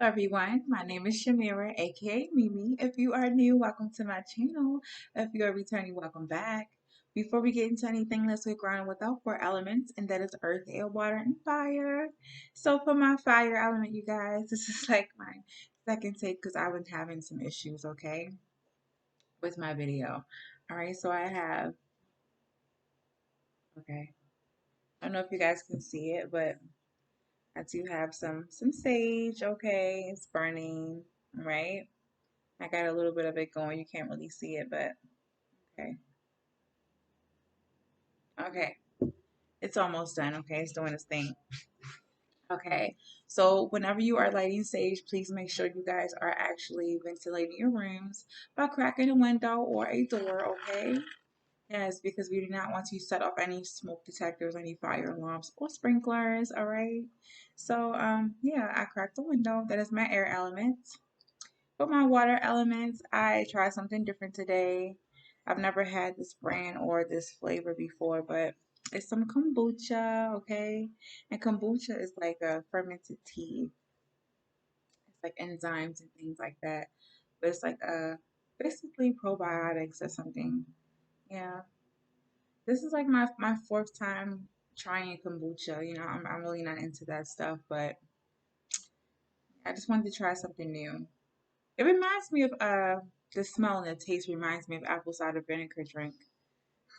Hello everyone, my name is Shamira, aka Mimi. If you are new, welcome to my channel. If you are returning, welcome back. Before we get into anything, let's get grounded with our four elements, and that is earth, air, water, and fire. So for my fire element, you guys, this is like my second take because I've been having some issues, okay, with my video. All right, so I have, okay, I don't know if you guys can see it, but I do have some sage, okay, it's burning, right? I got a little bit of it going. You can't really see it, but okay. Okay. It's almost done. Okay. It's doing its thing. Okay. So whenever you are lighting sage, please make sure you guys are actually ventilating your rooms by cracking a window or a door. Okay. Yes, because we do not want to set off any smoke detectors, any fire alarms, or sprinklers. All right. So yeah, I cracked the window. That is my air element. For my water elements, I tried something different today. I've never had this brand or this flavor before, but it's some kombucha, okay? And kombucha is like a fermented tea. It's like enzymes and things like that. But it's like basically probiotics or something. Yeah. This is like my fourth time trying kombucha. You know, I'm really not into that stuff, but I just wanted to try something new. It reminds me of the smell and the taste reminds me of apple cider vinegar drink.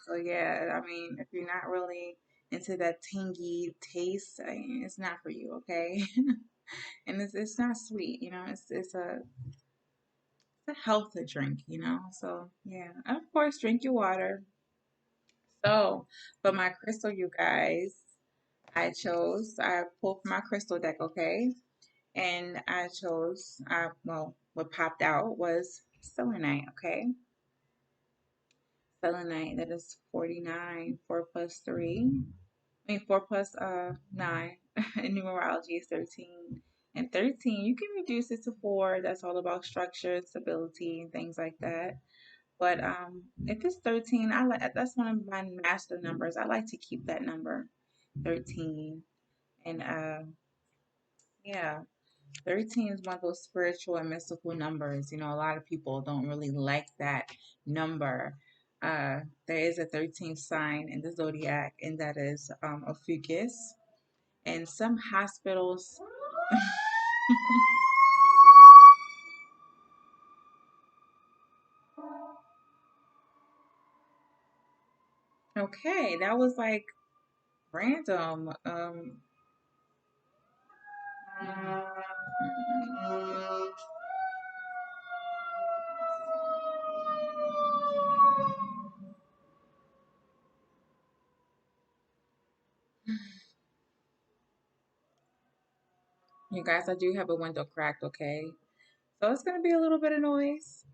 So yeah, I mean, if you're not really into that tangy taste, I mean, it's not for you, okay? And it's not sweet, you know. It's a healthy drink, you know. So yeah, and of course, drink your water. So for my crystal, you guys, I pulled from my crystal deck, okay, and I chose well, what popped out was selenite, okay. Selenite, that is 49. 4 plus 3. I mean, 4 plus 9. In numerology is 13. And 13, you can reduce it to 4. That's all about structure, stability, and things like that. But if it's 13, I like that's one of my master numbers. I like to keep that number, 13. And yeah, 13 is one of those spiritual and mystical numbers. You know, a lot of people don't really like that number. There is a 13th sign in the zodiac, and that is a fucus. And some hospitals, okay, that was like random. You guys, I do have a window cracked, okay? So it's going to be a little bit of noise.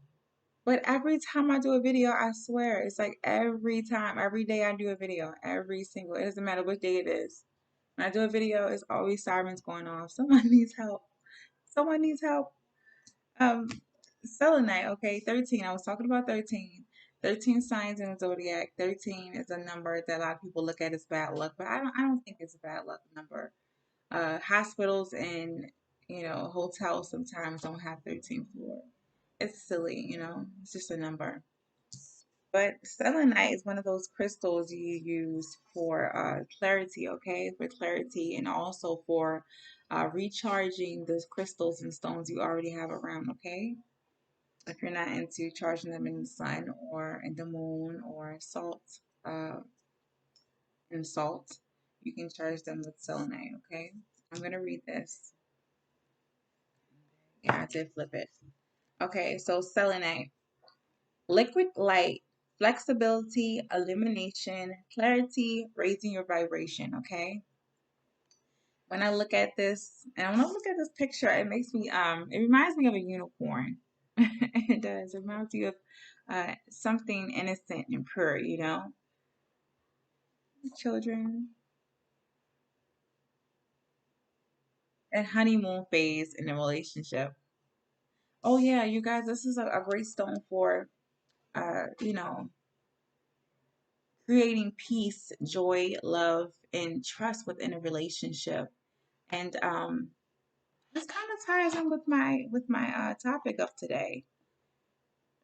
But every time I do a video, I swear, it's like every time, every day I do a video, every single, it doesn't matter what day it is. When I do a video, it's always sirens going off. Someone needs help. Someone needs help. Um, Selenite, okay, 13. I was talking about 13. 13 signs in the zodiac. 13 is a number that a lot of people look at as bad luck, but I don't think it's a bad luck number. Hospitals and hotels sometimes don't have 13th floor. It's silly, it's just a number. But selenite is one of those crystals you use for clarity, okay? For clarity and also for recharging those crystals and stones you already have around, okay? If you're not into charging them in the sun or in the moon or uh, salt, you can charge them with selenite, okay? I'm going to read this. Yeah, I did flip it. Okay, so selenite. Liquid light, flexibility, illumination, clarity, raising your vibration, okay? When I look at this, and when I look at this picture, it reminds me of a unicorn. It does. It reminds you of something innocent and pure, children, and honeymoon phase in a relationship. Oh yeah, you guys, this is a great stone for, uh, you know, creating peace, joy, love, and trust within a relationship. And this kind of ties in with my topic of today.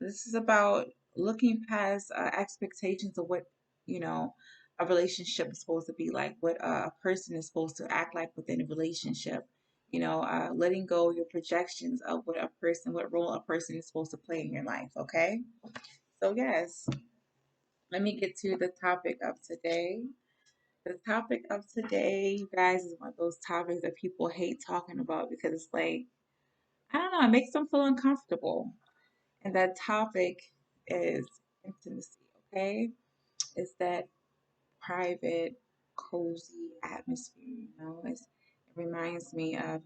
This is about looking past expectations of what, you know, a relationship is supposed to be like, what a person is supposed to act like within a relationship. Letting go your projections of what a person, what role a person is supposed to play in your life. Okay. So, yes, let me get to the topic of today. The topic of today, you guys, is one of those topics that people hate talking about because it's like, I don't know, it makes them feel uncomfortable. And that topic is intimacy, okay? It's that private, cozy atmosphere, it reminds me of,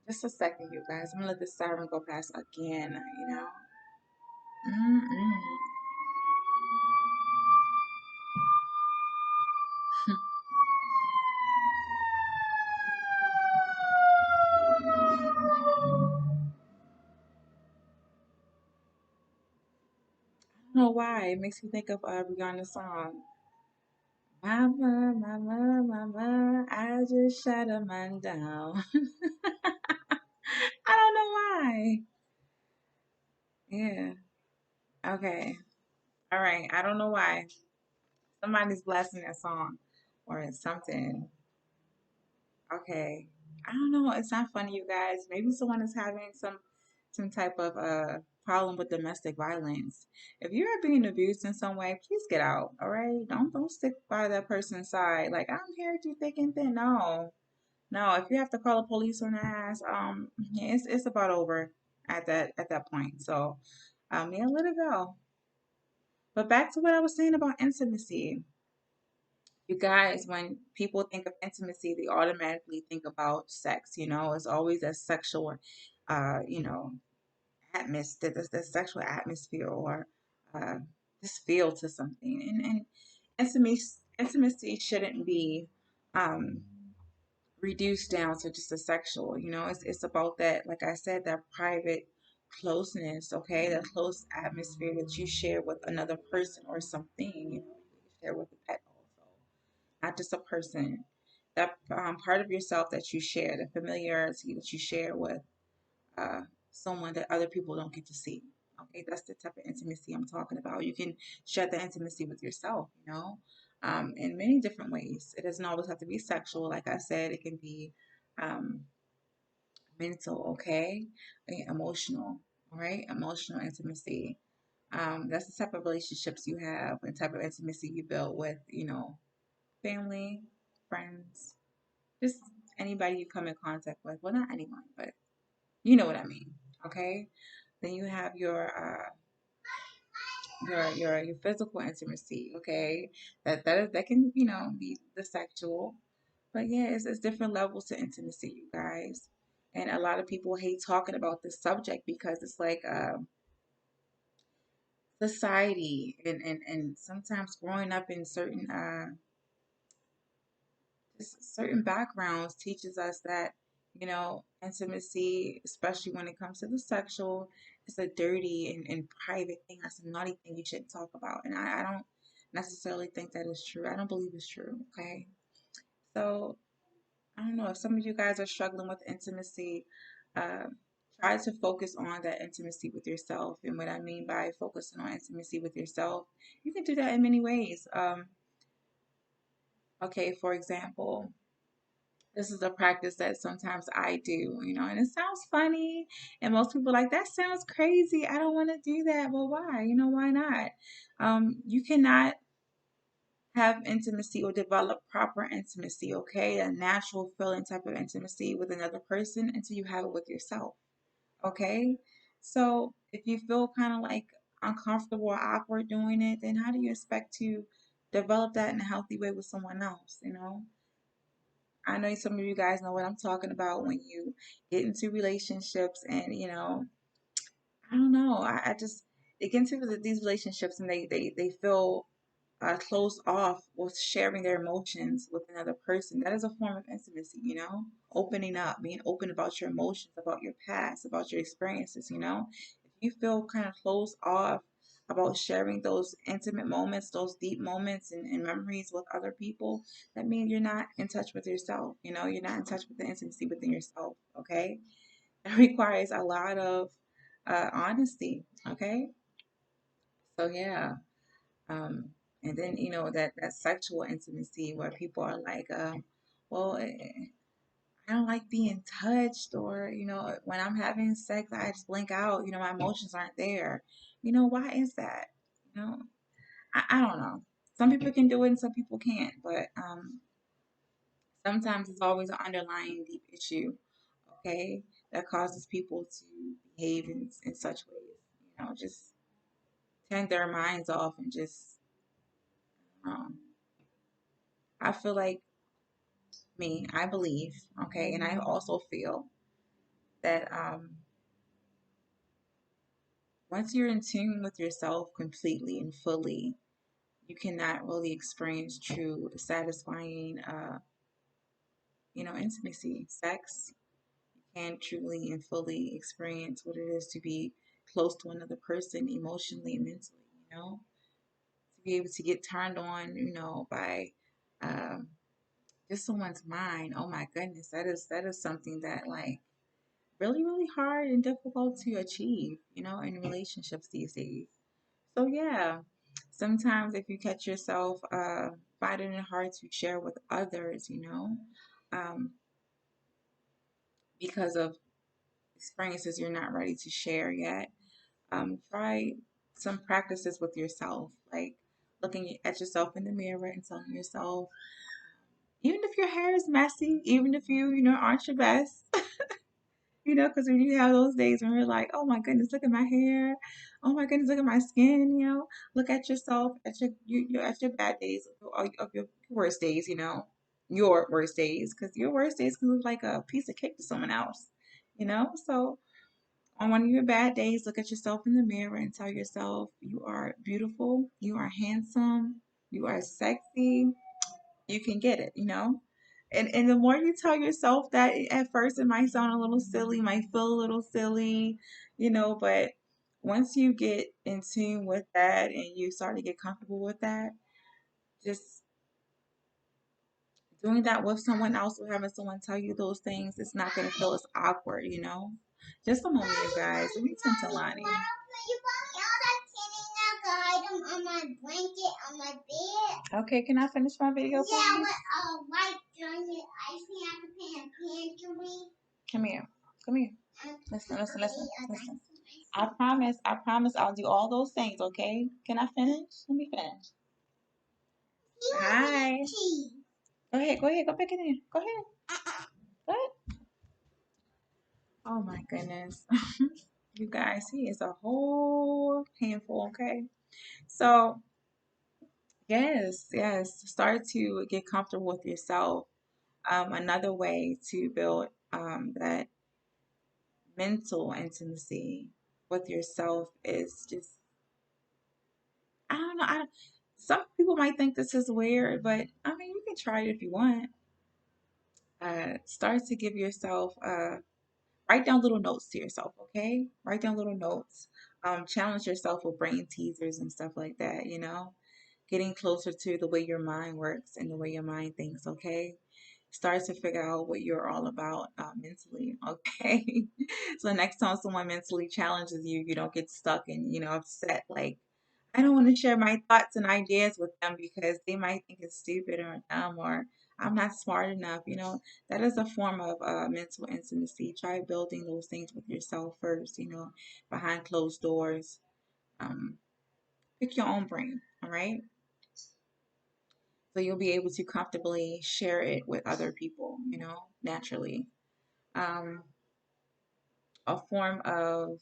just a second, you guys. I'm gonna let the siren go past again. Mm-mm. I don't know why. It makes me think of Rihanna's song. Mama, mama, mama, I just shut a man down. I don't know why. Yeah. Okay. All right. I don't know why. Somebody's blasting that song or it's something. Okay. I don't know. It's not funny, you guys. Maybe someone is having some type of problem with domestic violence. If you're being abused in some way, please get out. All right. Don't stick by that person's side. Like I'm here to thick and thin. No. No. If you have to call the police on their ass, yeah, it's about over at that point. So yeah, let it go. But back to what I was saying about intimacy. You guys, when people think of intimacy, they automatically think about sex. It's always a sexual, uh, you know, atmosphere, the sexual atmosphere, or uh, this feel to something. And intimacy shouldn't be um, reduced down to just a sexual. It's about that, like I said, that private closeness. Okay, that close atmosphere that you share with another person or something. You share with a pet also, not just a person. That part of yourself that you share, the familiarity that you share with uh, someone that other people don't get to see. Okay, that's the type of intimacy I'm talking about. You can share the intimacy with yourself, in many different ways. It doesn't always have to be sexual. Like I said, it can be um, mental, okay, emotional, all right, emotional intimacy. That's the type of relationships you have and type of intimacy you build with, family, friends, just anybody you come in contact with. Well, not anyone, but you know what I mean. Okay. Then you have your physical intimacy. Okay, that can be the sexual, but yeah, it's different levels to intimacy, you guys. And a lot of people hate talking about this subject because it's like society and sometimes growing up in certain backgrounds teaches us that intimacy, especially when it comes to the sexual, is a dirty and private thing. That's a naughty thing you shouldn't talk about, and I don't necessarily think that is true. I don't believe it's true. Okay, so I don't know if some of you guys are struggling with intimacy. uh, Try to focus on that intimacy with yourself. And what I mean by focusing on intimacy with yourself, you can do that in many ways. Okay, for example, this is a practice that sometimes I do, and it sounds funny. And most people are like, that sounds crazy. I don't want to do that. Well, why? Why not? You cannot have intimacy or develop proper intimacy, okay? A natural feeling type of intimacy with another person until you have it with yourself, okay? So if you feel kind of like uncomfortable or awkward doing it, then how do you expect to develop that in a healthy way with someone else? I know some of you guys know what I'm talking about when you get into relationships and, I don't know. I just, they get into these relationships and they feel closed off with sharing their emotions with another person. That is a form of intimacy. Opening up, being open about your emotions, about your past, about your experiences. If you feel kind of closed off about sharing those intimate moments, those deep moments and memories with other people, that means you're not in touch with yourself. You know, you're not in touch with the intimacy within yourself. Okay. It requires a lot of honesty. Okay. So, yeah. Um, and then, that sexual intimacy where people are like, well, I don't like being touched, or, when I'm having sex, I just blink out, my emotions aren't there. Why is that? You know, I don't know. Some people can do it and some people can't, but sometimes it's always an underlying deep issue, okay, that causes people to behave in such ways, just turn their minds off and just, I feel like I believe, okay, and I also feel that once you're in tune with yourself completely and fully, you cannot really experience true, satisfying, intimacy, sex. You can't truly and fully experience what it is to be close to another person emotionally and mentally, to be able to get turned on, by um, just someone's mind. Oh my goodness, that is something that, like, really, really hard and difficult to achieve, in relationships these days. So, yeah, sometimes if you catch yourself finding it hard to share with others, um, because of experiences you're not ready to share yet, try some practices with yourself, like looking at yourself in the mirror and telling yourself, even if your hair is messy, even if you aren't your best, because when you have those days when you're like, oh my goodness, look at my hair, oh my goodness, look at my skin, look at yourself at your bad days, of your worst days, your worst days, because your worst days can look like a piece of cake to someone else, So on one of your bad days, look at yourself in the mirror and tell yourself you are beautiful, you are handsome, you are sexy, you can get it, And the more you tell yourself that, at first it might sound a little silly, might feel a little silly, but once you get in tune with that and you start to get comfortable with that, just doing that with someone else or having someone tell you those things, it's not going to feel as awkward. Just a moment, you guys. Let me turn to Lonnie. On my blanket on my bed. Okay, can I finish my video, please? Yeah, with white ice cream pantry. Come here. Come here. Listen. I promise I'll do all those things, okay? Can I finish? Let me finish. Hi. Go ahead, go back in there. Go ahead. Go ahead. Oh my goodness. You guys, he is a whole handful, okay? So, yes. Start to get comfortable with yourself. Another way to build that mental intimacy with yourself is just, I don't know. Some people might think this is weird, but I mean, you can try it if you want. Start to give yourself, write down little notes to yourself, okay? Write down little notes. Challenge yourself with brain teasers and stuff like that, getting closer to the way your mind works and the way your mind thinks, okay? Start to figure out what you're all about mentally, okay? So next time someone mentally challenges you, you don't get stuck and, upset. Like, I don't want to share my thoughts and ideas with them because they might think it's stupid or dumb or I'm not smart enough. That is a form of mental intimacy. Try building those things with yourself first, behind closed doors. Um, Pick your own brain, all right? So you'll be able to comfortably share it with other people, naturally. Um, a form of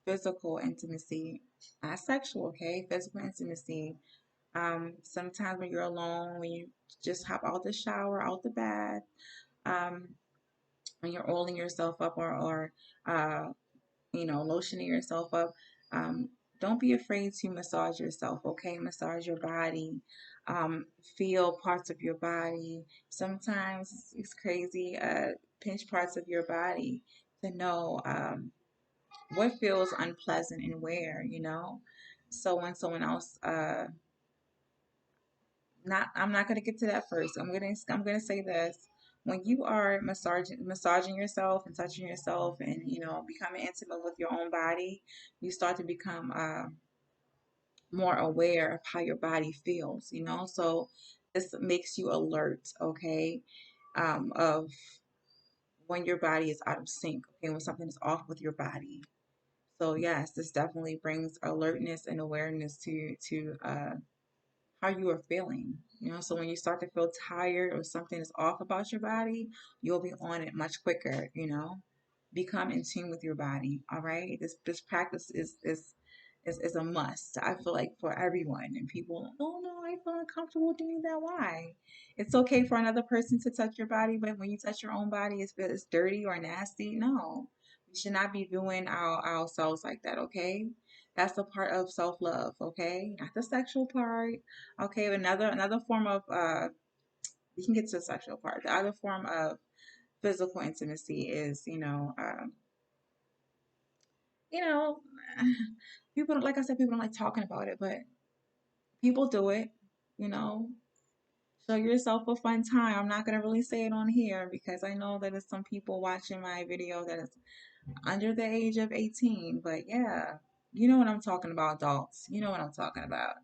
physical intimacy, not sexual, okay? Physical intimacy. Sometimes when you're alone, when you just hop out the shower, out the bath, um, when you're oiling yourself up or lotioning yourself up, um, don't be afraid to massage yourself, okay? Massage your body, feel parts of your body. Sometimes it's crazy, pinch parts of your body to know. what feels unpleasant and where, So when someone else, not, I'm not gonna get to that first. I'm gonna say this. When you are massaging yourself and touching yourself and becoming intimate with your own body, you start to become more aware of how your body feels. So this makes you alert, okay, of when your body is out of sync, okay, when something is off with your body. So yes, this definitely brings alertness and awareness to how you are feeling. So when you start to feel tired or something is off about your body, you'll be on it much quicker. Become in tune with your body. All right. This practice is a must. I feel like for everyone. And people, oh no, I feel uncomfortable doing that. Why? It's okay for another person to touch your body, but when you touch your own body, it's dirty or nasty. No. We should not be viewing ourselves like that, okay? That's a part of self-love, okay? Not the sexual part. Okay, another form of we can get to the sexual part. The other form of physical intimacy is, you know, people, like I said, people don't like talking about it, but people do it, you know. Show yourself a fun time. I'm not gonna really say it on here because I know that there's some people watching my video that is under the age of 18. But yeah, you know what I'm talking about, adults. You know what I'm talking about.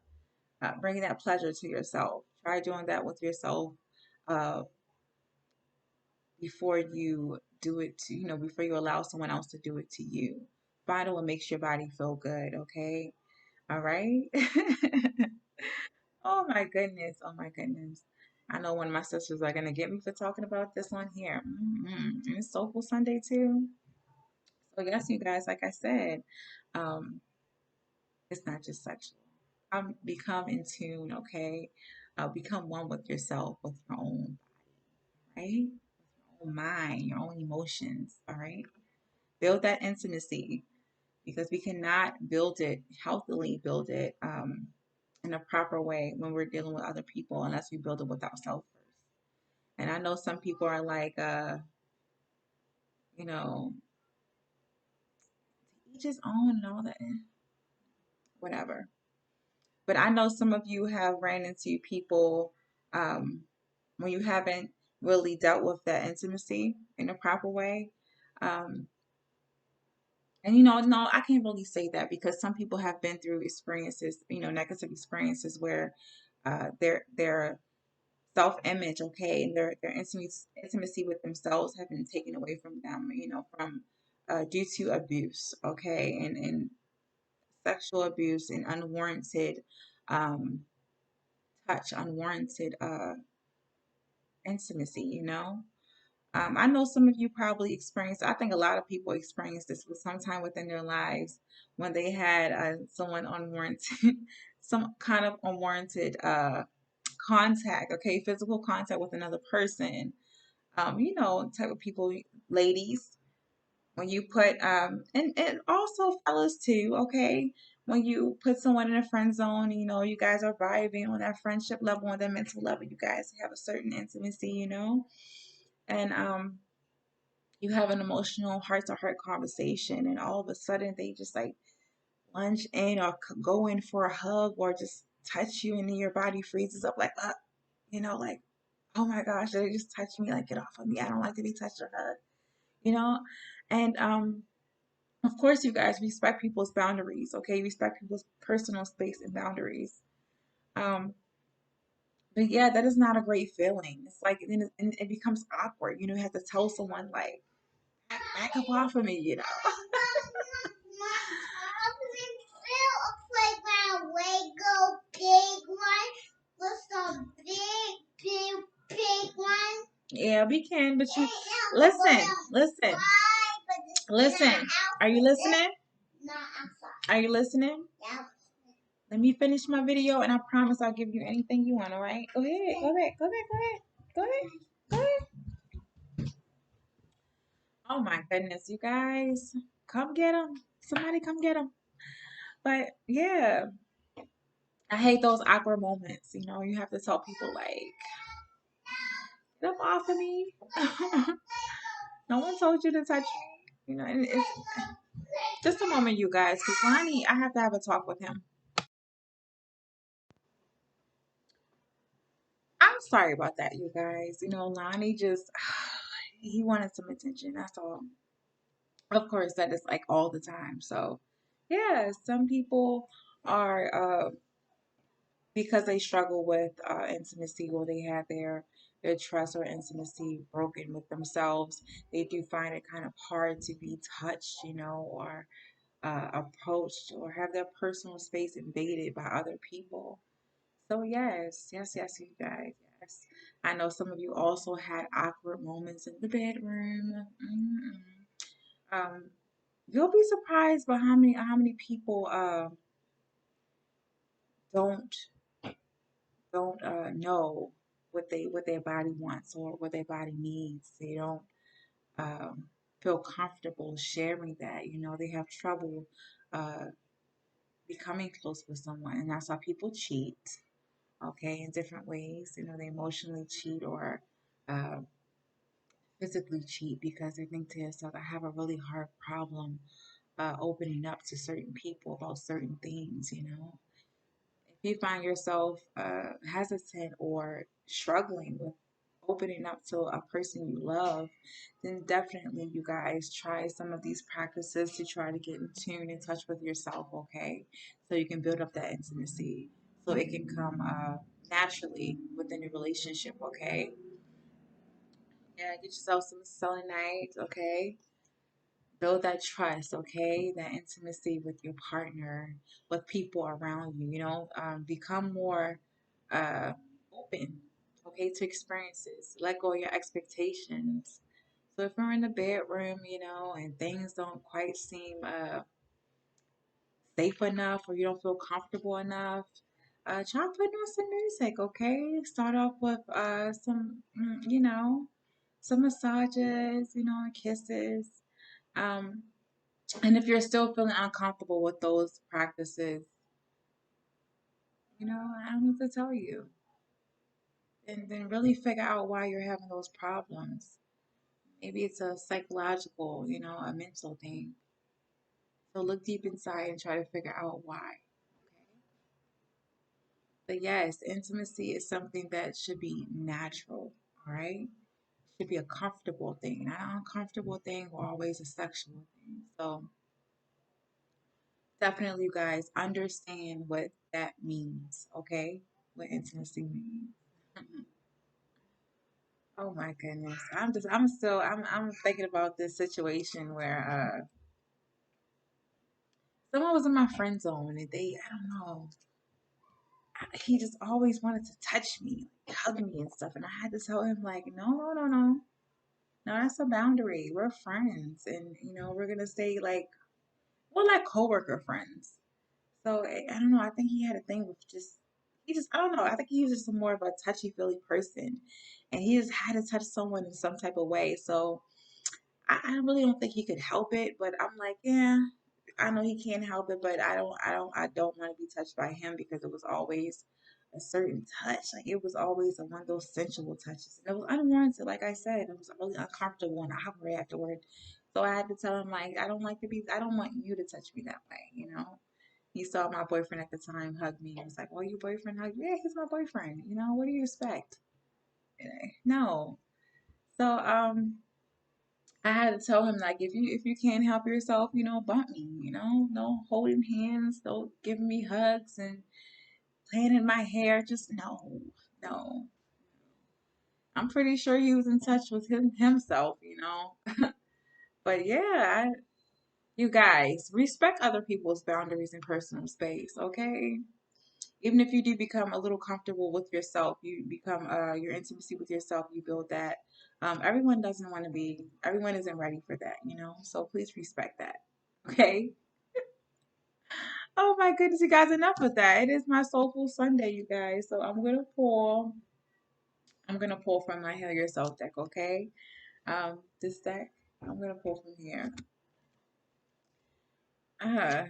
Bringing that pleasure to yourself. Try doing that with yourself uh, before you do it before you allow someone else to do it to you. Find what makes your body feel good, okay? All right? Oh my goodness. Oh my goodness. I know one of my sisters are going to get me for talking about this on here. And it's Soulful Sunday too. So, yes, you guys, like I said, um, it's not just sexual. Become in tune, okay? Become one with yourself, with your own body, right? Your own mind, your own emotions, all right? Build that intimacy because we cannot build it, healthily build it in a proper way when we're dealing with other people unless we build it with ourselves first. And I know some people are like, you know, each his own and all that, whatever. But I know some of you have ran into people um, when you haven't really dealt with that intimacy in a proper way. Um, and no, I can't really say that because some people have been through experiences, negative experiences where their self-image, okay, and their intimacy with themselves have been taken away from them, from due to abuse, okay, and sexual abuse and unwarranted um, touch, unwarranted intimacy. I know some of you probably experienced, I think a lot of people experience this with sometime within their lives when they had someone unwarranted, some kind of unwarranted contact, okay, physical contact with another person. Type of people, ladies, when you put, and also fellas too, okay, when you put someone in a friend zone, you guys are vibing on that friendship level, on that mental level, you guys have a certain intimacy. And you have an emotional heart to heart conversation, and all of a sudden they just like lunge in or go in for a hug or just touch you, and then your body freezes up like, like, oh my gosh, they just touched me, like, get off of me. I don't like to be touched or hugged, you know? And of course, you guys respect people's boundaries, okay? Respect people's personal space and boundaries. Um, but yeah, that is not a great feeling. It's like, and it becomes awkward. You have to tell someone, like, back up off of me. Yeah, we can, but you listen. Listen. Are you listening? Are you listening? Let me finish my video and I promise I'll give you anything you want, all right? Go ahead. Go ahead. Go ahead. Go ahead. Go ahead. Go ahead. Oh my goodness, you guys. Come get them. Somebody come get them. But yeah, I hate those awkward moments. You have to tell people, like, get up off of me. No one told you to touch me. And Just a moment, you guys, because Lonnie, I have to have a talk with him. I'm sorry about that, you guys. You know, Lonnie just, he wanted some attention. That's all. Of course, that is like all the time. So, yeah, some people are, because they struggle with intimacy, or they have their trust or intimacy broken with themselves, they do find it kind of hard to be touched, you know, or approached, or have their personal space invaded by other people. So yes, yes, yes, you guys, yes. I know some of you also had awkward moments in the bedroom. Um, you'll be surprised by how many people don't know what their body wants or what their body needs. They don't um, feel comfortable sharing that. You know, they have trouble uh, becoming close with someone, and that's why people cheat. Okay, in different ways. You know, they emotionally cheat or uh, physically cheat because they think to themselves, I have a really hard problem opening up to certain people about certain things. You know, if you find yourself hesitant or struggling with opening up to a person you love, then definitely you guys try some of these practices to try to get in tune, in touch with yourself, okay? So you can build up that intimacy, so it can come naturally within your relationship, okay? Yeah, get yourself some selenite, okay? Build that trust, okay? That intimacy with your partner, with people around you, you know, become more uh, open, okay, to experiences. Let go of your expectations. So if we're in the bedroom, you know, and things don't quite seem safe enough, or you don't feel comfortable enough, try putting on some music, okay? Start off with some, you know, some massages, you know, and kisses. Um, and if you're still feeling uncomfortable with those practices, you know, I don't know what to tell you. And then really figure out why you're having those problems. Maybe it's a psychological, you know, a mental thing. So look deep inside and try to figure out why. Okay. But yes, intimacy is something that should be natural, all right? It should be a comfortable thing, not an uncomfortable thing or always a sexual thing. So definitely, you guys understand what that means, okay? What intimacy means. Oh my goodness. I'm thinking about this situation where someone was in my friend zone, and I don't know, he just always wanted to touch me, like, hug me and stuff. And I had to tell him, like, no, no, no, no. No, that's a boundary. We're friends, and you know, we're gonna stay like we're like coworker friends. So I don't know. I think he had a thing with just he just I don't know. I think he was just more of a touchy feely person, and he just had to touch someone in some type of way. So I really don't think he could help it. But I'm like, yeah, I know he can't help it, but I don't want to be touched by him because it was always a certain touch. Like it was always one of those sensual touches, and it was unwarranted. Like I said, it was really uncomfortable and awkward afterward. So I had to tell him, like, I don't want you to touch me that way, you know. He saw my boyfriend at the time hug me. He was like, "Oh, your boyfriend hugged me? Yeah, he's my boyfriend. You know, what do you expect?" No. So I had to tell him, like, if you can't help yourself, you know, bump me. You know, no holding hands, no giving me hugs and playing in my hair. Just no, no. I'm pretty sure he was in touch with himself, you know. But yeah, you guys respect other people's boundaries and personal space, okay? Even if you do become a little comfortable with yourself, you become your intimacy with yourself, you build that. Everyone isn't ready for that, you know. So please respect that, okay? Oh my goodness, you guys, enough with that. It is my Soulful Sunday, you guys. So I'm gonna pull from my Heal Yourself deck, okay? This deck, I'm gonna pull from here. Uh,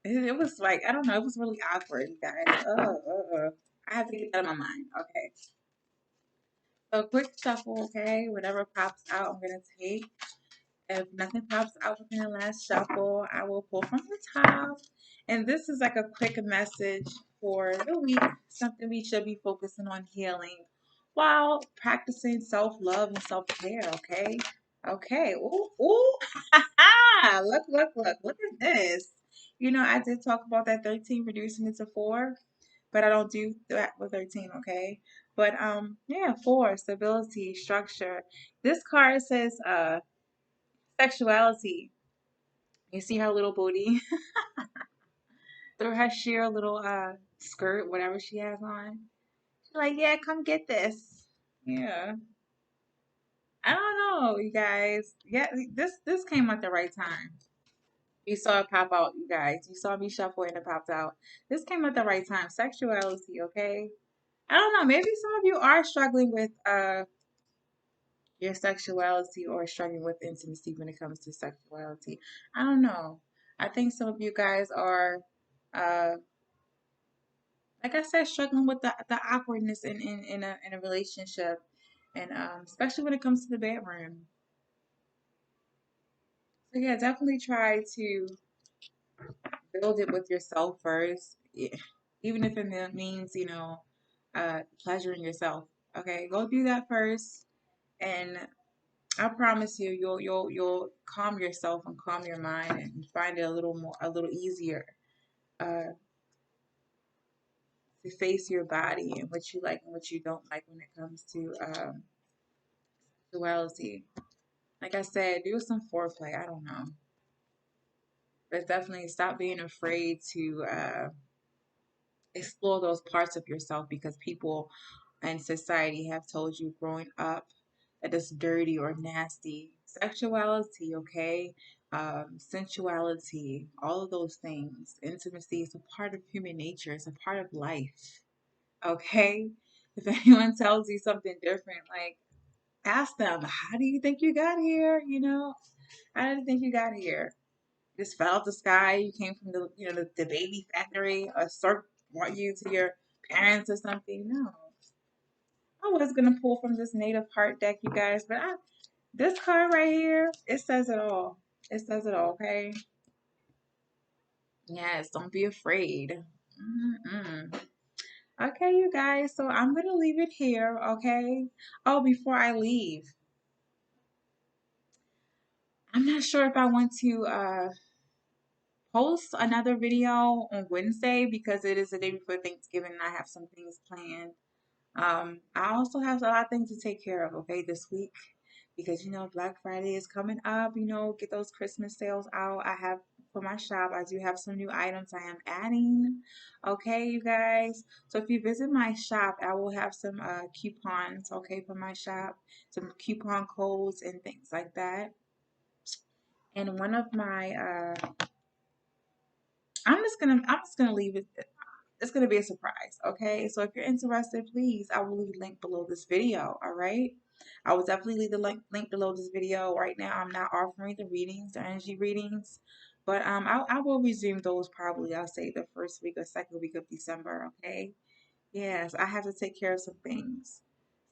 it was like, I don't know, it was really awkward, you guys. I have to get that in my mind. Okay. So quick shuffle, okay? Whatever pops out, I'm gonna take. If nothing pops out within the last shuffle, I will pull from the top. And this is like a quick message for the week, something we should be focusing on healing while practicing self-love and self-care, okay? Okay. Ooh, ooh. Look at this. You know, I did talk about that 13 reducing it to 4, but I don't do that with 13, okay? But yeah, 4, stability, structure. This card says sexuality. You see her little booty through her sheer little skirt, whatever she has on. She's like, yeah, come get this. Yeah. I don't know, you guys. Yeah, this came at the right time. You saw it pop out, you guys. You saw me shuffle and it popped out. This came at the right time. Sexuality, okay? I don't know. Maybe some of you are struggling with your sexuality or struggling with intimacy when it comes to sexuality. I don't know. I think some of you guys are uh like I said, struggling with the awkwardness in a relationship, and especially when it comes to the bedroom. So yeah, definitely try to build it with yourself first, even if it means pleasuring yourself. Okay, go do that first, and I promise you, you'll calm yourself and calm your mind and find it a little easier uh, to face your body and what you like and what you don't like when it comes to sexuality. Like I said, do some foreplay. I don't know. But definitely stop being afraid to explore those parts of yourself because people and society have told you growing up that it's dirty or nasty. Sexuality, okay? Sensuality, all of those things. Intimacy is a part of human nature, it's a part of life, okay? If anyone tells you something different, like ask them, how do you think you got here? How did you think you got here? Just fell out the sky. You came from the baby factory, or circle brought you to your parents or something. No, I was gonna pull from this native heart deck, you guys, but this card right here, it says it all. It says it all. Okay. Yes. Don't be afraid. Mm-mm. Okay, you guys. So I'm gonna leave it here. Okay. Oh, before I leave, I'm not sure if I want to post another video on Wednesday because it is the day before Thanksgiving and I have some things planned. I also have a lot of things to take care of, okay, this week because Black Friday is coming up, get those Christmas sales out. I have for my shop, I do have some new items I am adding. Okay, you guys. So if you visit my shop, I will have some coupons, okay, for my shop, some coupon codes and things like that. And one of my I'm just gonna leave it. It's gonna be a surprise, okay? So if you're interested, please, I will leave a link below this video. All right. I will definitely leave the link below this video. Right now, I'm not offering the readings, the energy readings, but I will resume those probably. I'll say the first week or second week of December. Okay. Yes, I have to take care of some things.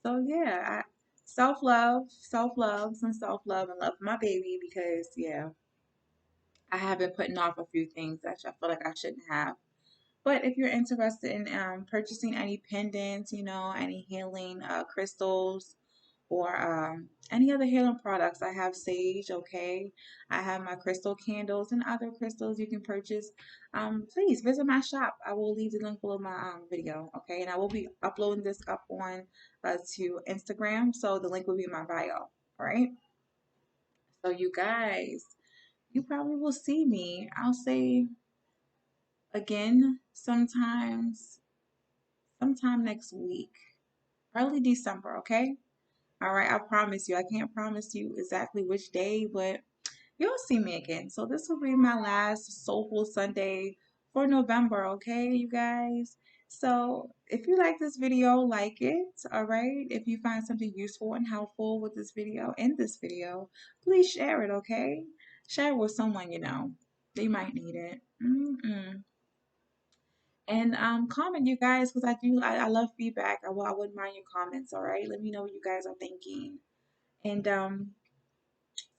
So yeah, self love, some self love, and love my baby because yeah, I have been putting off a few things that I feel like I shouldn't have. But if you're interested in purchasing any pendants, any healing crystals or any other healing products, I have sage, okay? I have my crystal candles and other crystals you can purchase. Please visit my shop. I will leave the link below my video, okay? And I will be uploading this up on to Instagram, so the link will be in my bio, all right? So you guys, you probably will see me. I'll say again sometime next week, early December, okay? All right, I promise you. I can't promise you exactly which day, but you'll see me again. So this will be my last Soulful Sunday for November, okay, you guys? So if you like this video, like it, all right? If you find something useful and helpful with this video, please share it, okay? Share it with someone you know. They might need it. And comment you guys because I love feedback. I wouldn't mind your comments, all right? Let me know what you guys are thinking. And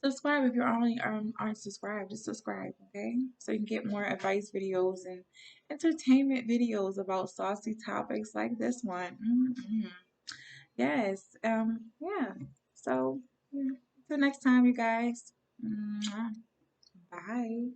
Subscribe if you're only aren't subscribed. Just subscribe, okay? So you can get more advice videos and entertainment videos about saucy topics like this one. Yes. Yeah. So, yeah. Until next time, you guys. Bye.